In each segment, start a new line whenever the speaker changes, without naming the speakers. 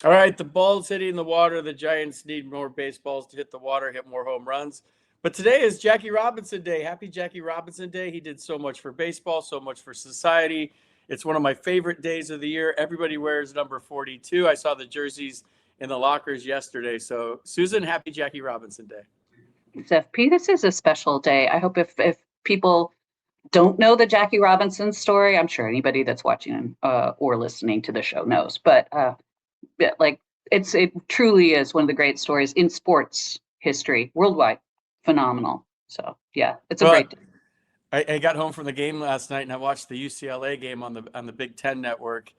All right, the ball's hitting the water. The Giants need more baseballs to hit the water, hit more home runs. But today is Jackie Robinson Day. Happy Jackie Robinson Day. He did so much for baseball, so much for society. It's one of my favorite days of the year. Everybody wears number 42. I saw the jerseys in the lockers yesterday. So, Susan, happy Jackie Robinson Day.
FP, this is a special day. I hope if people don't know the Jackie Robinson story, I'm sure anybody that's watching or listening to the show knows. But like it truly is one of the great stories in sports history worldwide. Phenomenal. So yeah, it's a
Well,
great day.
I got home from the game last night and I watched the UCLA game on the Big Ten network.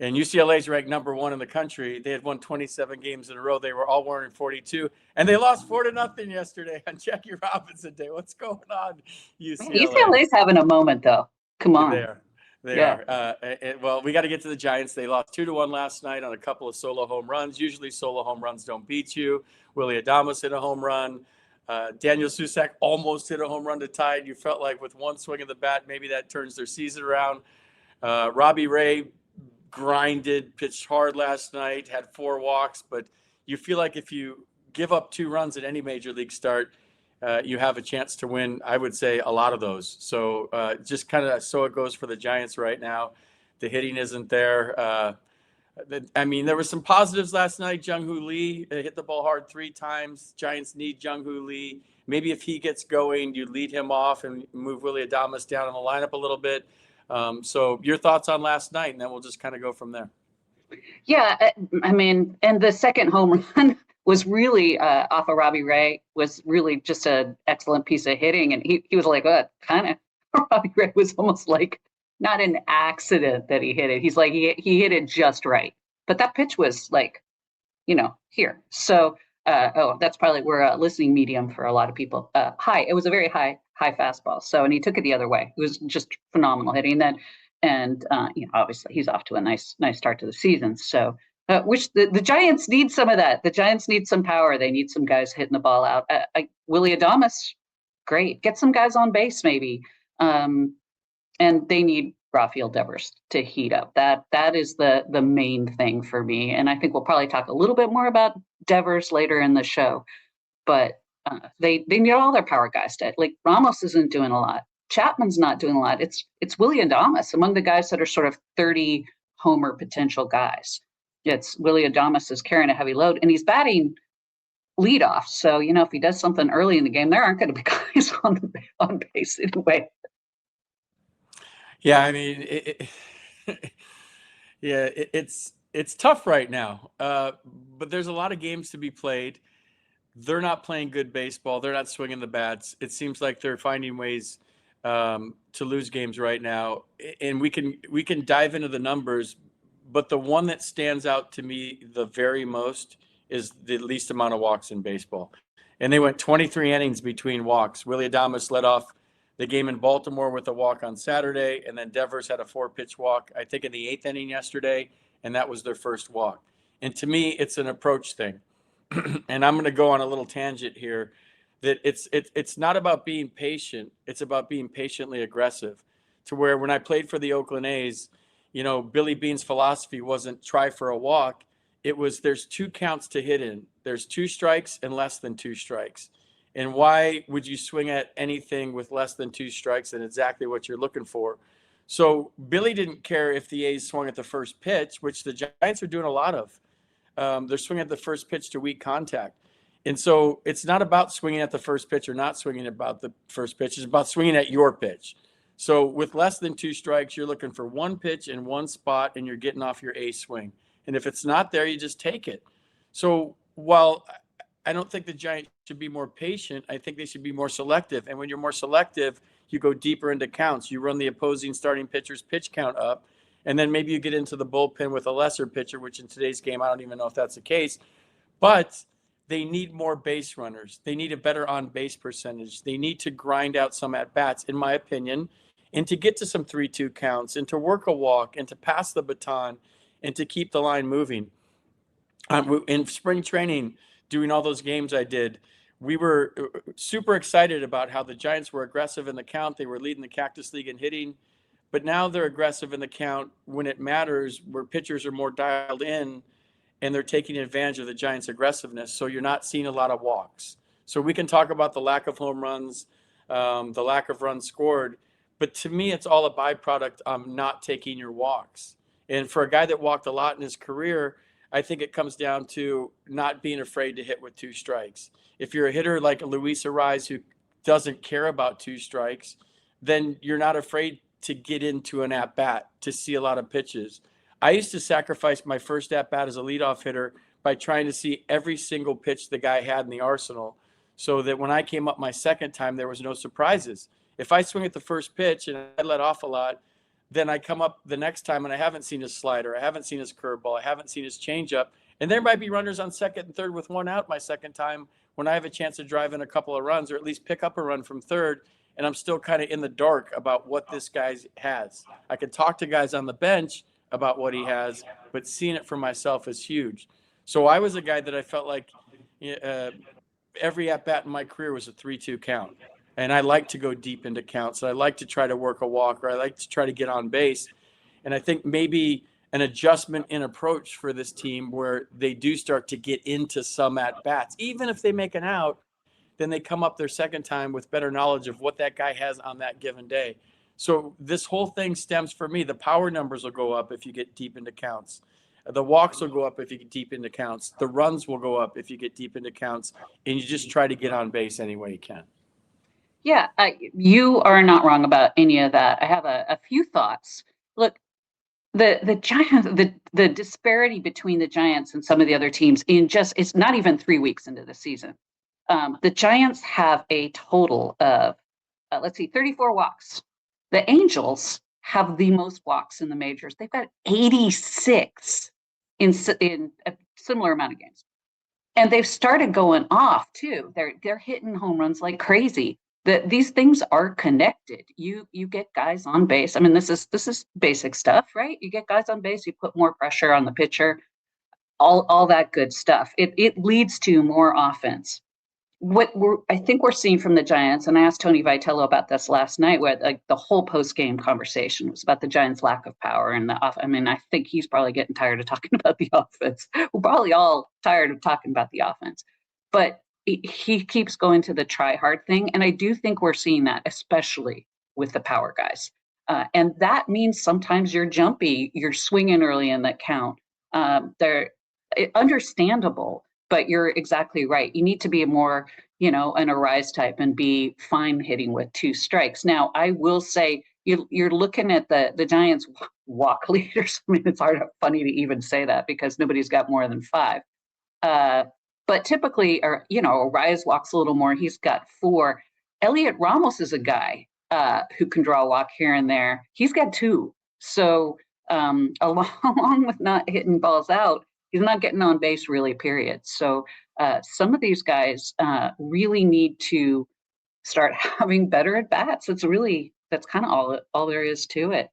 And UCLA's ranked number one in the country. They had won 27 games in a row. They were all wearing 42, and they lost 4-0 yesterday on Jackie Robinson Day. What's going on, UCLA?
UCLA's having a moment though. Come
They
on.
are. They
Yeah.
are. Well, we got to get to the Giants. They lost 2-1 last night on a couple of solo home runs. Usually, solo home runs don't beat you. Willie Adames hit a home run. Daniel Susak almost hit a home run to tie it. You felt like with one swing of the bat, maybe that turns their season around. Robbie Ray grinded, pitched hard last night, had 4 walks, but you feel like if you give up 2 runs at any major league start, you have a chance to win, I would say, a lot of those. So just kind of so it goes for the Giants right now. The hitting isn't there. I mean, there were some positives last night. Jung-Hoo Lee hit the ball hard 3 times. Giants need Jung-Hoo Lee. Maybe if he gets going, you lead him off and move Willie Adames down in the lineup a little bit. So your thoughts on last night, and then we'll just kind of go from there.
Yeah, I mean, and the second home run was really off of Robbie Ray, was really just an excellent piece of hitting. And he was like, kind of, Robbie Ray was almost like not an accident that he hit it. He's like, he hit it just right. But that pitch was like, here. So, that's probably, we're a listening medium for a lot of people. High, it was a very high fastball. So, and he took it the other way. It was just phenomenal hitting. And obviously he's off to a nice start to the season. So, which the Giants need some of that. The Giants need some power. They need some guys hitting the ball out. Willie Adames, great. Get some guys on base maybe. And they need Rafael Devers to heat up. That is the main thing for me. And I think we'll probably talk a little bit more about Devers later in the show. But they need all their power guys to, like, Ramos isn't doing a lot. Chapman's not doing a lot. It's Willie Adames among the guys that are sort of 30 homer potential guys. It's Willie Adames is carrying a heavy load, and he's batting leadoff. So, if he does something early in the game, there aren't going to be guys on base anyway.
Yeah, I mean, it's tough right now, but there's a lot of games to be played. They're not playing good baseball. They're not swinging the bats. It seems like they're finding ways to lose games right now, and we can dive into the numbers, but the one that stands out to me the very most is the least amount of walks in baseball, and they went 23 innings between walks. Willie Adames led off the game in Baltimore with a walk on Saturday, and then Devers had a 4-pitch walk, I think, in the 8th inning yesterday, and that was their first walk. And to me, it's an approach thing. And I'm going to go on a little tangent here, that it's not about being patient. It's about being patiently aggressive, to where when I played for the Oakland A's, Billy Beane's philosophy wasn't try for a walk. It was there's 2 counts to hit in. There's 2 strikes and less than 2 strikes. And why would you swing at anything with less than 2 strikes and exactly what you're looking for? So Billy didn't care if the A's swung at the first pitch, which the Giants are doing a lot of. They're swinging at the first pitch to weak contact. And so it's not about swinging at the first pitch or not swinging about the first pitch. It's about swinging at your pitch. So with less than 2 strikes, you're looking for 1 pitch in 1 spot, and you're getting off your A swing. And if it's not there, you just take it. So while I don't think the Giants should be more patient, I think they should be more selective. And when you're more selective, you go deeper into counts. You run the opposing starting pitcher's pitch count up, and then maybe you get into the bullpen with a lesser pitcher, which in today's game, I don't even know if that's the case. But they need more base runners. They need a better on-base percentage. They need to grind out some at-bats, in my opinion, and to get to some 3-2 counts, and to work a walk, and to pass the baton, and to keep the line moving. In spring training, doing all those games I did, we were super excited about how the Giants were aggressive in the count. They were leading the Cactus League in hitting, but now they're aggressive in the count when it matters, where pitchers are more dialed in, and they're taking advantage of the Giants' aggressiveness. So you're not seeing a lot of walks. So we can talk about the lack of home runs, the lack of runs scored, but to me, it's all a byproduct of not taking your walks. And for a guy that walked a lot in his career, I think it comes down to not being afraid to hit with 2 strikes. If you're a hitter like Luis Arraez who doesn't care about 2 strikes, then you're not afraid to get into an at-bat, to see a lot of pitches. I used to sacrifice my first at-bat as a leadoff hitter by trying to see every single pitch the guy had in the arsenal, so that when I came up my second time, there was no surprises. If I swing at the first pitch and I let off a lot, then I come up the next time and I haven't seen his slider, I haven't seen his curveball, I haven't seen his changeup, and there might be runners on second and third with 1 out my second time when I have a chance to drive in a couple of runs or at least pick up a run from third, and I'm still kind of in the dark about what this guy has. I can talk to guys on the bench about what he has, but seeing it for myself is huge. So I was a guy that I felt like every at-bat in my career was a 3-2 count. And I like to go deep into counts. So I like to try to work a walk, or I like to try to get on base. And I think maybe an adjustment in approach for this team where they do start to get into some at-bats. Even if they make an out, then they come up their second time with better knowledge of what that guy has on that given day. So this whole thing stems for me. The power numbers will go up if you get deep into counts. The walks will go up if you get deep into counts. The runs will go up if you get deep into counts. And you just try to get on base any way you can.
Yeah, you are not wrong about any of that. I have a few thoughts. Look, the Giants, the disparity between the Giants and some of the other teams it's not even 3 weeks into the season. The Giants have a total of, 34 walks. The Angels have the most walks in the majors. They've got 86 in a similar amount of games. And they've started going off too. They're hitting home runs like crazy. These things are connected. You get guys on base. I mean, this is basic stuff, right? You get guys on base, you put more pressure on the pitcher, all that good stuff. It leads to more offense. What I think we're seeing from the Giants, and I asked Tony Vitello about this last night, where the whole post-game conversation was about the Giants' lack of power and I mean, I think he's probably getting tired of talking about the offense. We're probably all tired of talking about the offense, but he keeps going to the try hard thing. And I do think we're seeing that, especially with the power guys. And that means sometimes you're jumpy, you're swinging early in that count. They're understandable, but you're exactly right. You need to be more, an Arraez type and be fine hitting with 2 strikes. Now, I will say you're looking at the Giants walk leaders. I mean, it's funny to even say that because nobody's got more than 5. But typically, Arraez walks a little more. He's got 4. Elliot Ramos is a guy who can draw a walk here and there. He's got 2. So along with not hitting balls out, he's not getting on base really, period. So some of these guys really need to start having better at bats. That's kind of all there is to it.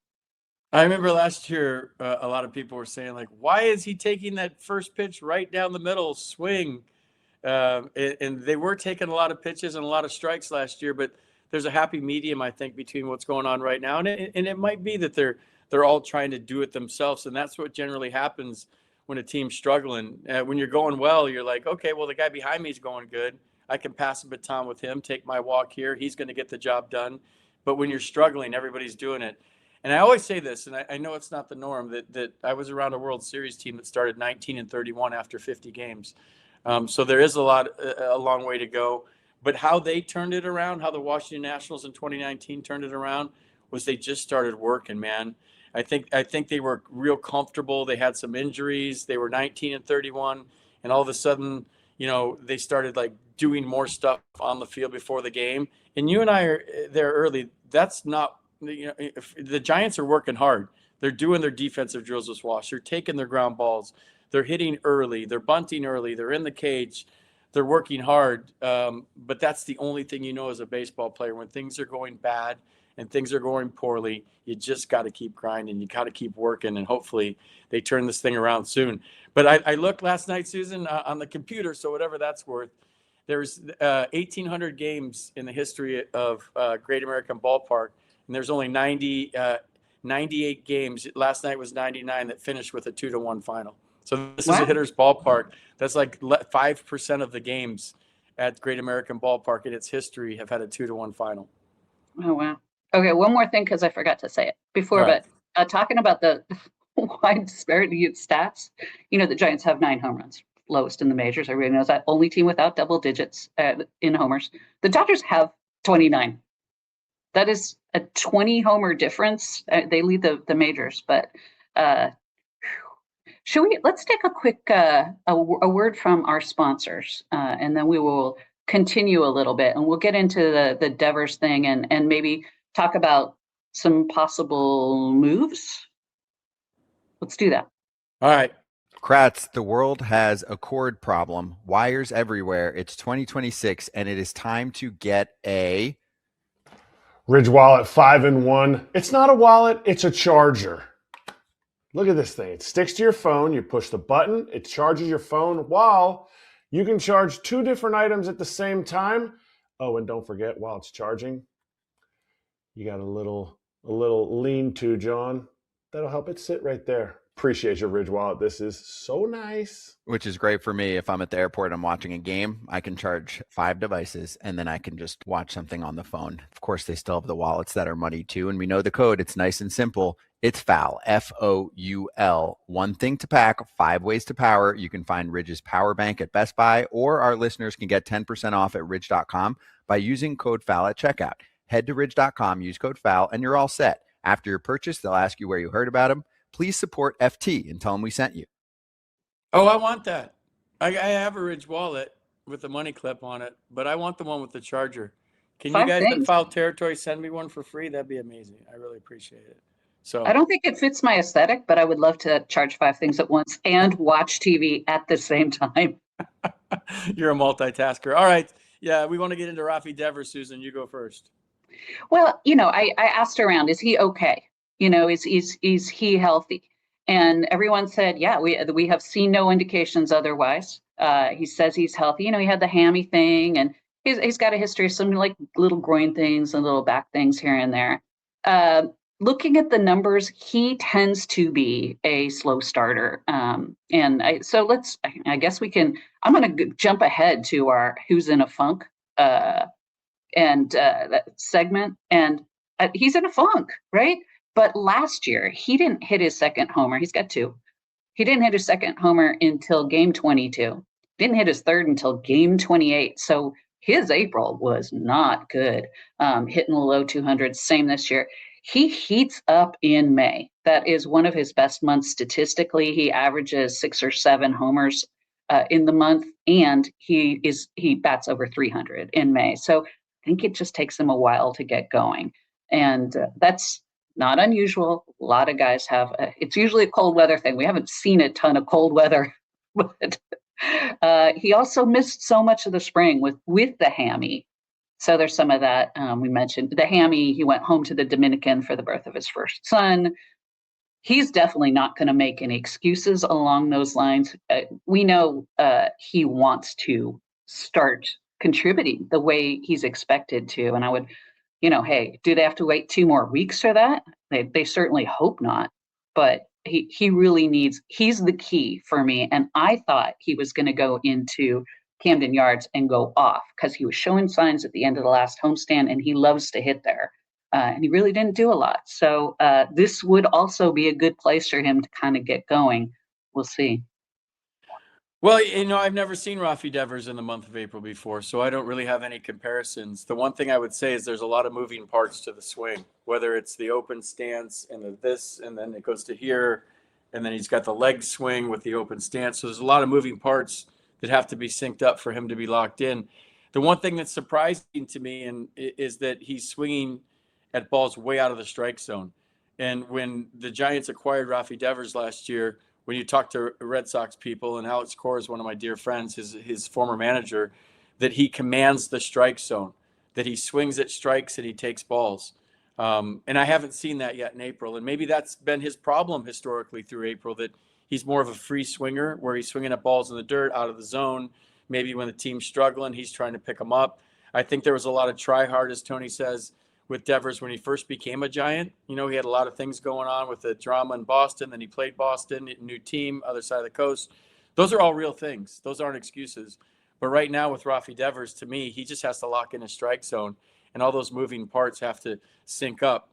I remember last year, a lot of people were saying, like, why is he taking that first pitch right down the middle swing? And they were taking a lot of pitches and a lot of strikes last year, but there's a happy medium, I think, between what's going on right now. And it might be that they're all trying to do it themselves. And that's what generally happens when a team's struggling. When you're going well, you're like, okay, well, the guy behind me is going good. I can pass a baton with him, take my walk here. He's going to get the job done. But when you're struggling, everybody's doing it. And I always say this, and I know it's not the norm, that I was around a World Series team that started 19-31 after 50 games. So there is a long way to go. But how they turned it around, how the Washington Nationals in 2019 turned it around, was they just started working, man. I think they were real comfortable. They had some injuries. They were 19-31, and all of a sudden, they started like doing more stuff on the field before the game. And you and I are there early. That's not. If the Giants are working hard. They're doing their defensive drills with Wash. They're taking their ground balls. They're hitting early. They're bunting early. They're in the cage. They're working hard. But that's the only thing as a baseball player. When things are going bad and things are going poorly, you just got to keep grinding. You got to keep working, and hopefully they turn this thing around soon. But I looked last night, Susan, on the computer, so whatever that's worth. There's 1,800 games in the history of Great American Ballpark. And there's only 98 games. Last night was 99 that finished with a 2-1 final. So this is a
Wow.
hitter's ballpark. That's like 5% of the games at Great American Ballpark in its history have had a 2-1 final.
Oh, wow. Okay, one more thing, because I forgot to say it before,
All right.
but talking about the wide disparity of stats, the Giants have 9 home runs, lowest in the majors. Everybody knows that. Only team without double digits in homers. The Dodgers have 29. That is a 20 homer difference. They lead the majors, but let's take a quick a word from our sponsors, and then we will continue a little bit, and we'll get into the Devers thing, and maybe talk about some possible moves. Let's do that.
All right.
Kratz, the world has a cord problem, wires everywhere. It's 2026, and it is time to get a
Ridge Wallet 5-in-1. It's not a wallet, it's a charger. Look at this thing. It sticks to your phone. You push the button. It charges your phone while you can charge 2 different items at the same time. Oh, and don't forget, while it's charging, you got a little lean-to, John. That'll help it sit right there. Appreciate your Ridge Wallet. This is so nice.
which is great for me. If I'm at the airport, I'm watching a game, I can charge 5 devices and then I can just watch something on the phone. Of course, they still have the wallets that are money too. And we know the code. It's nice and simple. It's FOUL, F-O-U-L. 1 thing to pack, 5 ways to power. You can find Ridge's power bank at Best Buy, or our listeners can get 10% off at ridge.com by using code FOUL at checkout. Head to ridge.com, use code FOUL, and you're all set. After your purchase, they'll ask you where you heard about them. Please support FT and tell them we sent you.
Oh, I want that. I have a Ridge wallet with the money clip on it, but I want the one with the charger. Can you
5
guys at
things.
Foul Territory send me one for free? That'd be amazing. I really appreciate it. So
I don't think it fits my aesthetic, but I would love to charge 5 things at once and watch TV at the same time.
you're a multitasker. All right. Yeah, we want to get into Rafael Devers, Susan. You go first.
Well, I asked around, is he okay? Is he healthy? And everyone said, yeah, we have seen no indications otherwise. He says he's healthy. He had the hammy thing, and he's got a history of some like little groin things and little back things here and there. Looking at the numbers, he tends to be a slow starter. I guess I'm going to jump ahead to our Who's in a Funk that segment. And he's in a funk, right? But last year, he didn't hit his second homer. He's got 2. He didn't hit his second homer until game 22. Didn't hit his third until game 28. So his April was not good. Hitting the low 200s, same this year. He heats up in May. That is one of his best months statistically. He averages 6 or 7 homers in the month, and he bats over 300 in May. So I think it just takes him a while to get going, and that's not unusual. A lot of guys have. It's usually a cold weather thing. We haven't seen a ton of cold weather, but he also missed so much of the spring with the hammy. So there's some of that. We mentioned the hammy. He went home to the Dominican for the birth of his first son. He's definitely not going to make any excuses along those lines. We know he wants to start contributing the way he's expected to. And I would, hey, do they have to wait 2 more weeks for that? They certainly hope not. But he really he's the key for me. And I thought he was going to go into Camden Yards and go off because he was showing signs at the end of the last homestand, and he loves to hit there. And he really didn't do a lot. So this would also be a good place for him to kind of get going. We'll see.
Well, I've never seen Rafael Devers in the month of April before, so I don't really have any comparisons. The one thing I would say is there's a lot of moving parts to the swing, whether it's the open stance and this, and then it goes to here, and then he's got the leg swing with the open stance. So there's a lot of moving parts that have to be synced up for him to be locked in. The one thing that's surprising to me is that he's swinging at balls way out of the strike zone. And when the Giants acquired Rafael Devers last year, when you talk to Red Sox people, and Alex Cora is one of my dear friends, his former manager, that he commands the strike zone, that he swings at strikes and he takes balls. And I haven't seen that yet in April. And maybe that's been his problem historically through April, that he's more of a free swinger where he's swinging at balls in the dirt, out of the zone. Maybe when the team's struggling, he's trying to pick them up. I think there was a lot of try hard, as Tony says, with Devers when he first became a Giant. You know, he had a lot of things going on with the drama in Boston. Then he played Boston, new team, other side of the coast. Those are all real things. Those aren't excuses. But right now with Rafi Devers, to me, he just has to lock in his strike zone, and all those moving parts have to sync up.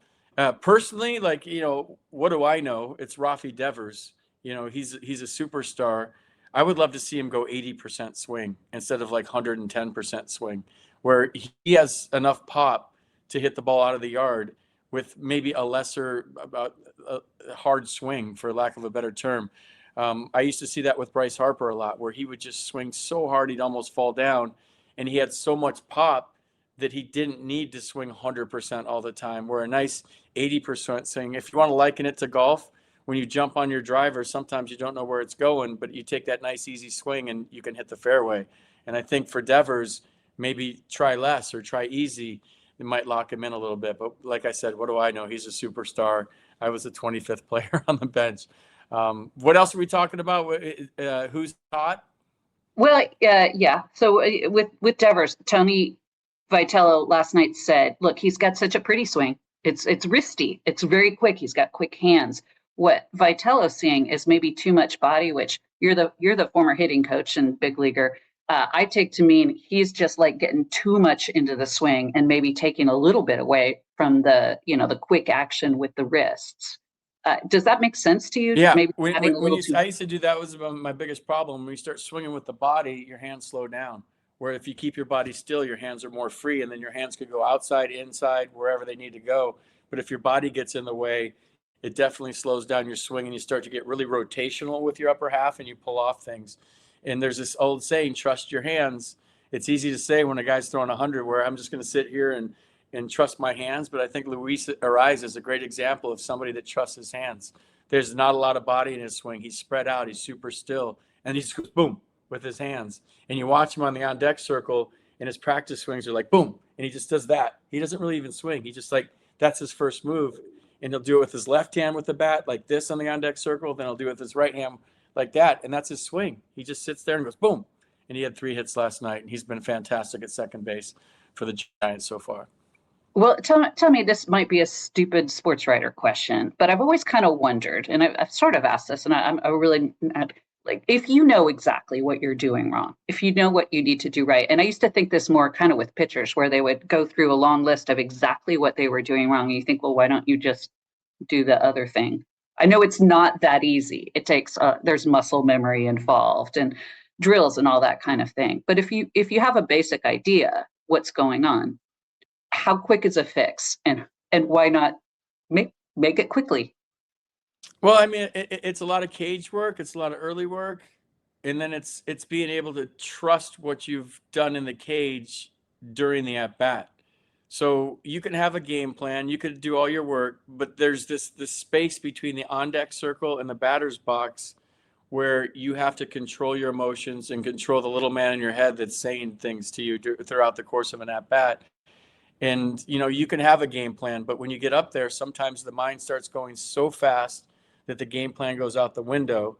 Personally, like, you know, what do I know? It's Rafi Devers. You know, he's a superstar. I would love to see him go 80% swing instead of like 110% swing, where he has enough pop to hit the ball out of the yard with maybe a lesser, about a hard swing, for lack of a better term. I used to see that with Bryce Harper a lot, where he would just swing so hard he'd almost fall down, and he had so much pop that he didn't need to swing 100% all the time, where a nice 80% swing, if you want to liken it to golf, when you jump on your driver, sometimes you don't know where it's going, but you take that nice easy swing and you can hit the fairway. And I think for Devers, maybe try less or try easy. It might lock him in a little bit. But like I said, what do I know? He's a superstar. I was the 25th player on the bench. What else are we talking about? Who's hot?
Well, yeah. So with Devers, Tony Vitello last night said, look, he's got such a pretty swing. It's wristy. It's very quick. He's got quick hands. What Vitello's seeing is maybe too much body, which you're the former hitting coach and big leaguer. I take to mean he's just like getting too much into the swing and maybe taking a little bit away from the quick action with the wrists. Does that make sense to you?
Yeah.
Maybe
I used to do that. Was my biggest problem. When you start swinging with the body, your hands slow down. Where if you keep your body still, your hands are more free, and then your hands could go outside, inside, wherever they need to go. But if your body gets in the way, it definitely slows down your swing, and you start to get really rotational with your upper half, and you pull off things. And there's this old saying, trust your hands. It's easy to say when a guy's throwing 100, where I'm just going to sit here and trust my hands. But I think Luis Arraez is a great example of somebody that trusts his hands. There's not a lot of body in his swing. He's spread out. He's super still. And he just goes boom with his hands. And you watch him on the on-deck circle, and his practice swings are like boom. And he just does that. He doesn't really even swing. He just like, that's his first move. And he'll do it with his left hand with the bat, like this on the on-deck circle. Then he'll do it with his right hand like that. And that's his swing. He just sits there and goes boom. And he had 3 hits last night. And he's been fantastic at second base for the Giants so far.
Well, tell me, this might be a stupid sports writer question, but I've always kind of wondered, and I've sort of asked this, and I'm really not, like, if you know exactly what you're doing wrong, if you know what you need to do right, and I used to think this more kind of with pitchers, where they would go through a long list of exactly what they were doing wrong, and you think, well, why don't you just do the other thing? I know it's not that easy. It takes there's muscle memory involved and drills and all that kind of thing. But if you have a basic idea what's going on, how quick is a fix, and why not make it quickly?
Well, I mean, it's a lot of cage work. It's a lot of early work. And then it's being able to trust what you've done in the cage during the at-bat. So you can have a game plan. You could do all your work, but there's this space between the on-deck circle and the batter's box where you have to control your emotions and control the little man in your head that's saying things to you throughout the course of an at-bat. And, you know, you can have a game plan, but when you get up there, sometimes the mind starts going so fast that the game plan goes out the window.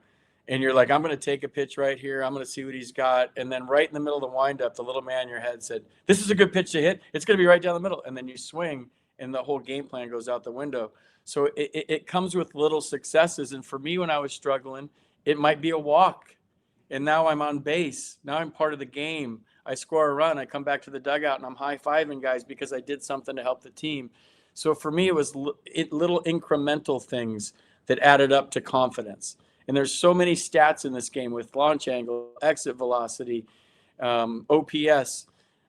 And you're like, I'm going to take a pitch right here. I'm going to see what he's got. And then right in the middle of the windup, the little man in your head said, this is a good pitch to hit. It's going to be right down the middle. And then you swing and the whole game plan goes out the window. So it comes with little successes. And for me, when I was struggling, it might be a walk. And now I'm on base. Now I'm part of the game. I score a run. I come back to the dugout and I'm high-fiving guys because I did something to help the team. So for me, it was little incremental things that added up to confidence. And there's so many stats in this game with launch angle, exit velocity, OPS,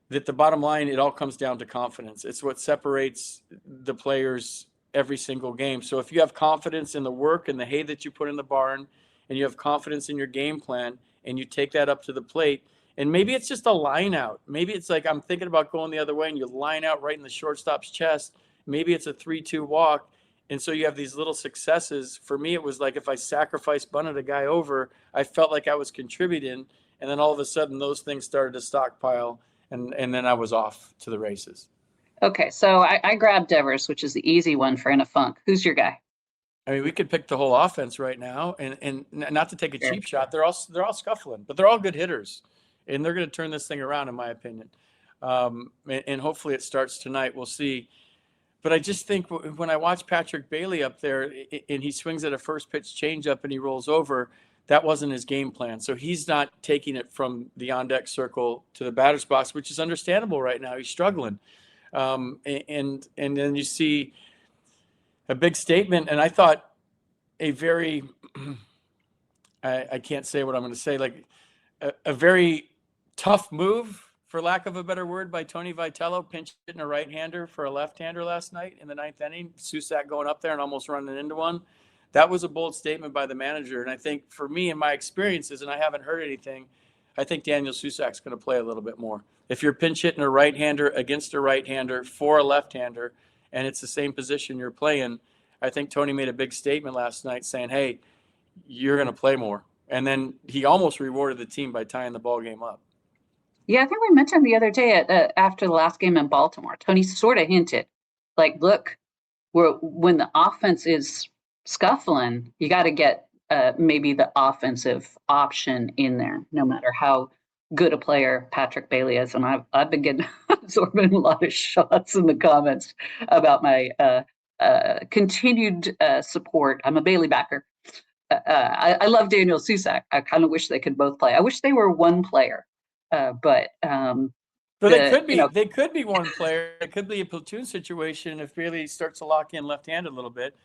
that the bottom line, it all comes down to confidence. It's what separates the players every single game. So if you have confidence in the work and the hay that you put in the barn, and you have confidence in your game plan, and you take that up to the plate, and maybe it's just a line out. Maybe it's like I'm thinking about going the other way, and you line out right in the shortstop's chest. Maybe it's a 3-2 walk. And so you have these little successes. For me, it was like if I sacrificed bunted a guy over, I felt like I was contributing. And then all of a sudden, those things started to stockpile. And then I was off to the races.
Okay, so I grabbed Devers, which is the easy one for in a funk. Who's your guy?
I mean, we could pick the whole offense right now. And not to take a cheap shot, they're all scuffling. But they're all good hitters. And they're going to turn this thing around, in my opinion. And hopefully it starts tonight. We'll see. But I just think when I watch Patrick Bailey up there and he swings at a first pitch changeup and he rolls over, that wasn't his game plan. So he's not taking it from the on deck circle to the batter's box, which is understandable right now. He's struggling. And then you see a big statement. And I thought a very, I can't say what I'm going to say, like a very tough move, for lack of a better word, by Tony Vitello, pinch hitting a right-hander for a left-hander last night in the 9th inning. Susac going up there and almost running into one. That was a bold statement by the manager. And I think for me and my experiences, and I haven't heard anything, I think Daniel Susac's going to play a little bit more. If you're pinch hitting a right-hander against a right-hander for a left-hander, and it's the same position you're playing, I think Tony made a big statement last night saying, hey, you're going to play more. And then he almost rewarded the team by tying the ball game up.
Yeah, I think we mentioned the other day after the last game in Baltimore, Tony sort of hinted, like, look, when the offense is scuffling, you got to get maybe the offensive option in there, no matter how good a player Patrick Bailey is. And I've been getting absorbing a lot of shots in the comments about my continued support. I'm a Bailey backer. I love Daniel Susac. I kind of wish they could both play. I wish they were one player. But
they could be. They could be one player. It could be a platoon situation if Bailey starts to lock in left-handed a little bit.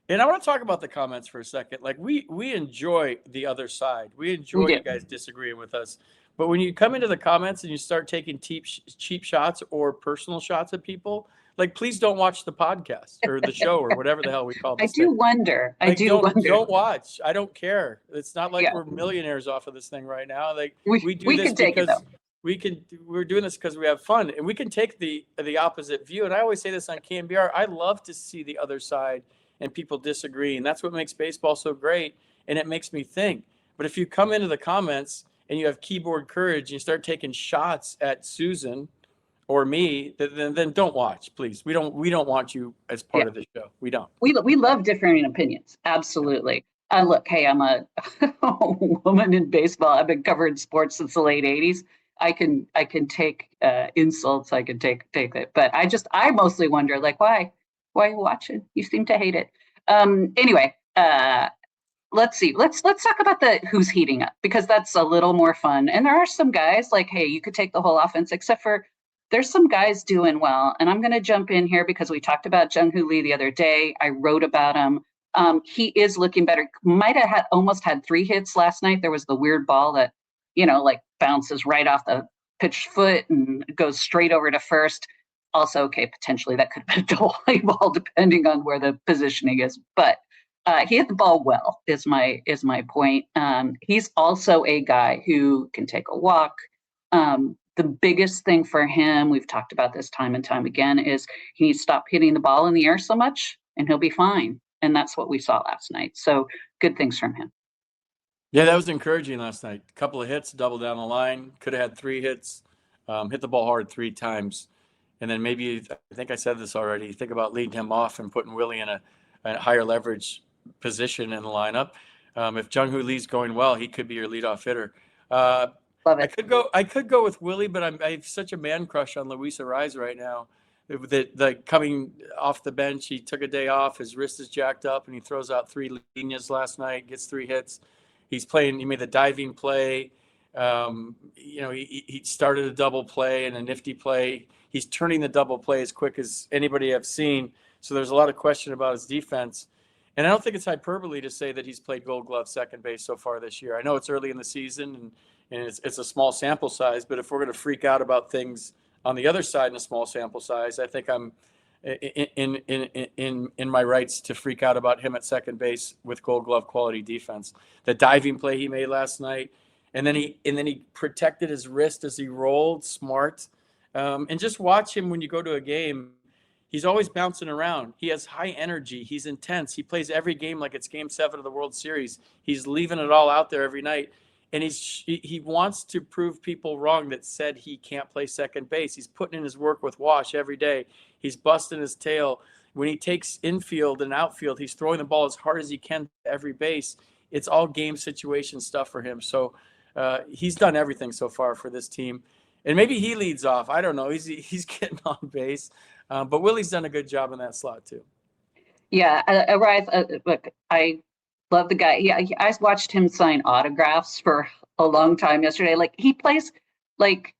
And I want to talk about the comments for a second. Like we enjoy the other side. We enjoy you guys disagreeing with us. But when you come into the comments and you start taking cheap shots or personal shots at people, like please don't watch the podcast or the show or whatever the hell we call this.
I do wonder.
Don't watch. I don't care. It's not like we're millionaires off of this thing right now. Like we do this because we're doing this because we have fun, and we can take the opposite view. And I always say this on KMBR. I love to see the other side and people disagree, and that's what makes baseball so great. And it makes me think. But if you come into the comments and you have keyboard courage and you start taking shots at Susan or me, then don't watch, please. We don't want you as part of the show. We don't.
We love differing opinions. Absolutely. Look, hey, I'm a woman in baseball. I've been covering sports since the late 80s. I can take insults. I can take it. But I mostly wonder, like, why are you watching? You seem to hate it. Anyway, let's see. Let's talk about who's heating up, because that's a little more fun. And there are some guys like, hey, you could take the whole offense, except for there's some guys doing well. And I'm going to jump in here because we talked about Jung-Hoo Lee the other day. I wrote about him. He is looking better. Might have almost had 3 hits last night. There was the weird ball that, like bounces right off the pitched foot and goes straight over to first. Also, okay, potentially that could have been a double play ball depending on where the positioning is. But he hit the ball well, is my point. He's also a guy who can take a walk. The biggest thing for him, we've talked about this time and time again, is he needs to stop hitting the ball in the air so much and he'll be fine. And that's what we saw last night. So good things from him.
Yeah, that was encouraging last night. A couple of hits, double down the line. Could have had 3 hits, hit the ball hard 3 times. And then maybe, I think I said this already, think about leading him off and putting Willie in a higher leverage position in the lineup. If Jung-Hoo Lee's going well, he could be your leadoff hitter.
Love it.
I could go with Willie, but I have such a man crush on Luis Arraez right now. That coming off the bench, he took a day off. His wrist is jacked up, and he throws out 3 líneas last night. Gets 3 hits. He's playing. He made the diving play. He started a double play and a nifty play. He's turning the double play as quick as anybody I've seen. So there's a lot of question about his defense. And I don't think it's hyperbole to say that he's played Gold Glove second base so far this year. I know it's early in the season and it's a small sample size, but if we're going to freak out about things on the other side in a small sample size, I think I'm in my rights to freak out about him at second base with Gold Glove quality defense. The diving play he made last night, and then he protected his wrist as he rolled, smart. And just watch him when you go to a game. He's always bouncing around. He has high energy. He's intense. He plays every game like it's Game 7 of the World Series. He's leaving it all out there every night. And he wants to prove people wrong that said he can't play second base. He's putting in his work with Wash every day. He's busting his tail. When he takes infield and outfield, he's throwing the ball as hard as he can to every base. It's all game situation stuff for him. So he's done everything so far for this team. And maybe he leads off. I don't know. He's getting on base. But Willie's done a good job in that slot too.
Yeah, Arraez, look, I love the guy. Yeah, I watched him sign autographs for a long time yesterday. Like he plays like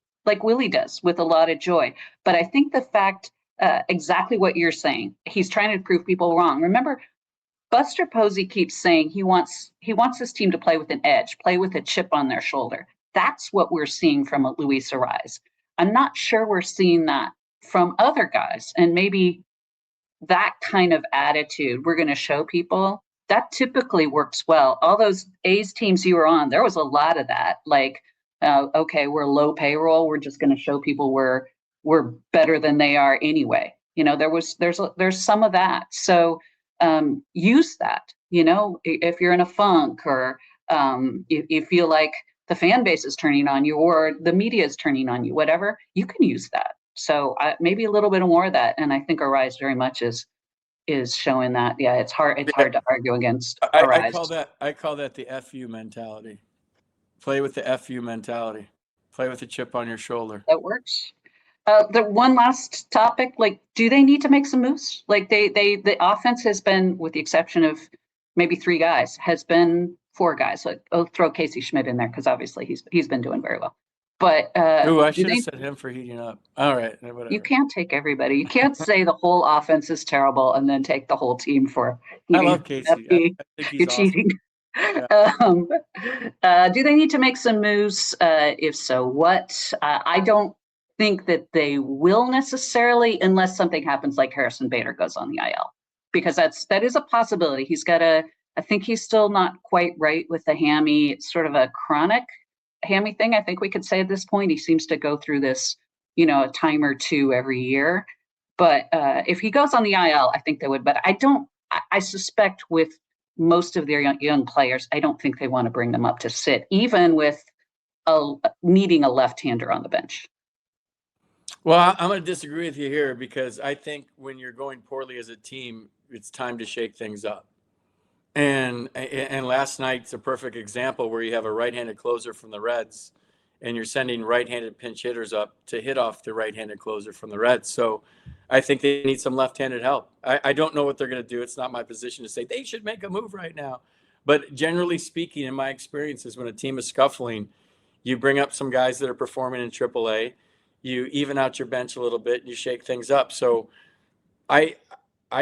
Willie does with a lot of joy. But I think the fact exactly what you're saying, he's trying to prove people wrong. Remember, Buster Posey keeps saying he wants this team to play with an edge, play with a chip on their shoulder. That's what we're seeing from Luis Arraez. I'm not sure we're seeing that from other guys, and maybe that kind of attitude we're going to show people that typically works well. All those A's teams you were on, there was a lot of that. Like, okay, we're low payroll. We're just going to show people we're better than they are anyway. There's some of that. So use that. If you're in a funk or you feel like the fan base is turning on you or the media is turning on you, whatever, you can use that. So maybe a little bit more of that, and I think Arraez very much is showing that. Yeah, it's hard to argue against Arraez.
I call that the FU mentality. Play with the FU mentality. Play with a chip on your shoulder.
That works. The one last topic, like, do they need to make some moves? Like the offense has been, with the exception of maybe 3 guys, has been 4 guys. So I'll throw Casey Schmidt in there because obviously he's been doing very well. But
I should have said him for heating up. All right, whatever.
You can't take everybody. You can't say the whole offense is terrible and then take the whole team for heating.
I love Casey. I think he's
You're cheating.
Awesome.
Do they need to make some moves? If so, what? I don't think that they will necessarily, unless something happens like Harrison Bader goes on the IL, because that is a possibility. I think he's still not quite right with the hammy. It's sort of a chronic hammy thing, I think we could say at this point. He seems to go through this, a time or two every year. But if he goes on the IL, I think they would. But I suspect with most of their young players, I don't think they want to bring them up to sit, even with needing a left-hander on the bench.
Well, I'm going to disagree with you here because I think when you're going poorly as a team, it's time to shake things up. And last night's a perfect example where you have a right-handed closer from the Reds and you're sending right-handed pinch hitters up to hit off the right-handed closer from the Reds. So I think they need some left-handed help. I don't know what they're going to do. It's not my position to say they should make a move right now. But generally speaking, in my experiences, when a team is scuffling, you bring up some guys that are performing in AAA, you even out your bench a little bit, and you shake things up. So I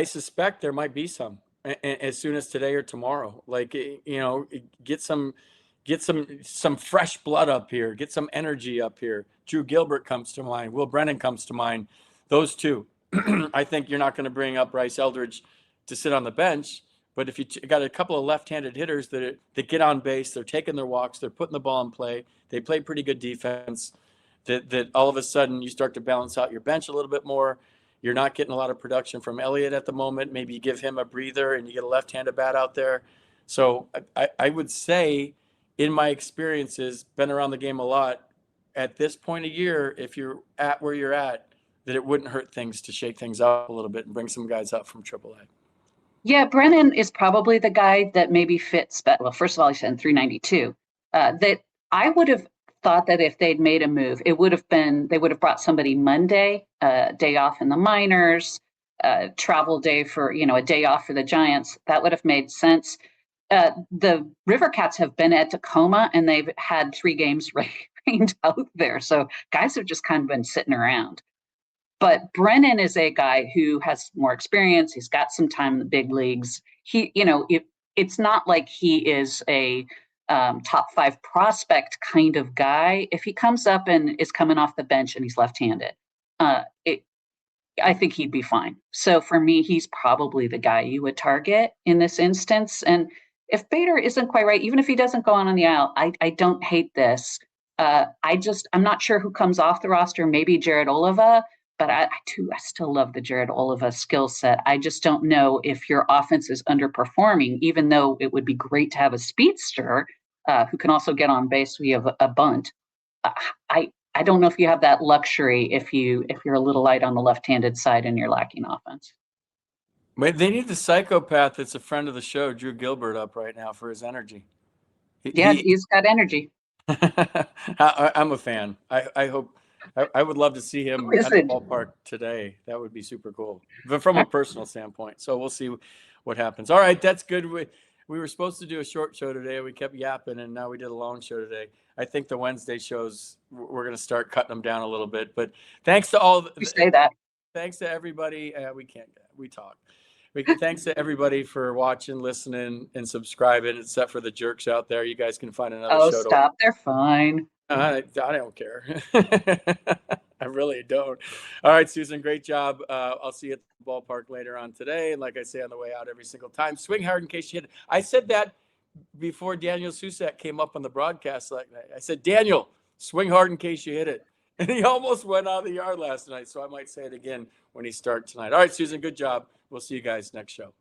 suspect there might be some as soon as today or tomorrow. Like, get some fresh blood up here, get some energy up here. Drew Gilbert comes to mind. Will Brennan comes to mind. Those two. I think you're not going to bring up Bryce Eldridge to sit on the bench, but if you got a couple of left-handed hitters that get on base, they're taking their walks, they're putting the ball in play, they play pretty good defense, that all of a sudden you start to balance out your bench a little bit more. You're not getting a lot of production from Elliott at the moment. Maybe you give him a breather and you get a left-handed bat out there. So I would say, in my experiences, been around the game a lot, at this point of year, if you're at where you're at, that it wouldn't hurt things to shake things up a little bit and bring some guys up from AAA.
Yeah, Brennan is probably the guy that maybe fits. But well, first of all, he's in 392. That I would have thought that if they'd made a move, they would have brought somebody Monday, day off in the minors, travel day for, a day off for the Giants. That would have made sense. The River Cats have been at Tacoma and they've had 3 games rained out there. So guys have just kind of been sitting around. But Brennan is a guy who has more experience. He's got some time in the big leagues. It's not like he is a top 5 prospect kind of guy. If he comes up and is coming off the bench and he's left-handed, I think he'd be fine. So for me, he's probably the guy you would target in this instance. And if Bader isn't quite right, even if he doesn't go on the aisle, I don't hate this. I'm not sure who comes off the roster. Maybe Jared Oliva. But I still love the Jared Oliva skill set. I just don't know if your offense is underperforming, even though it would be great to have a speedster who can also get on base via a bunt. I don't know if you have that luxury if you're a little light on the left-handed side and you're lacking offense.
Wait, they need the psychopath that's a friend of the show, Drew Gilbert, up right now for his energy.
He's got energy.
I'm a fan. I hope I would love to see him
Who is
at the
it?
ballpark today. That would be super cool, but from a personal standpoint. So we'll see what happens. All right, that's good. We were supposed to do a short show today. We kept yapping, and now we did a long show today. I think the Wednesday shows, we're going to start cutting them down a little bit. But thanks to all.
You say that.
Thanks to everybody. We talk. Thanks to everybody for watching, listening, and subscribing, except for the jerks out there. You guys can find another
Oh,
show.
stop. They're fine.
I don't care. I really don't. All right, Susan, great job. I'll see you at the ballpark later on today. And like I say on the way out every single time, swing hard in case you hit it. I said that before Daniel Susak came up on the broadcast last night. I said, Daniel, swing hard in case you hit it. And he almost went out of the yard last night. So I might say it again when he starts tonight. All right, Susan, good job. We'll see you guys next show.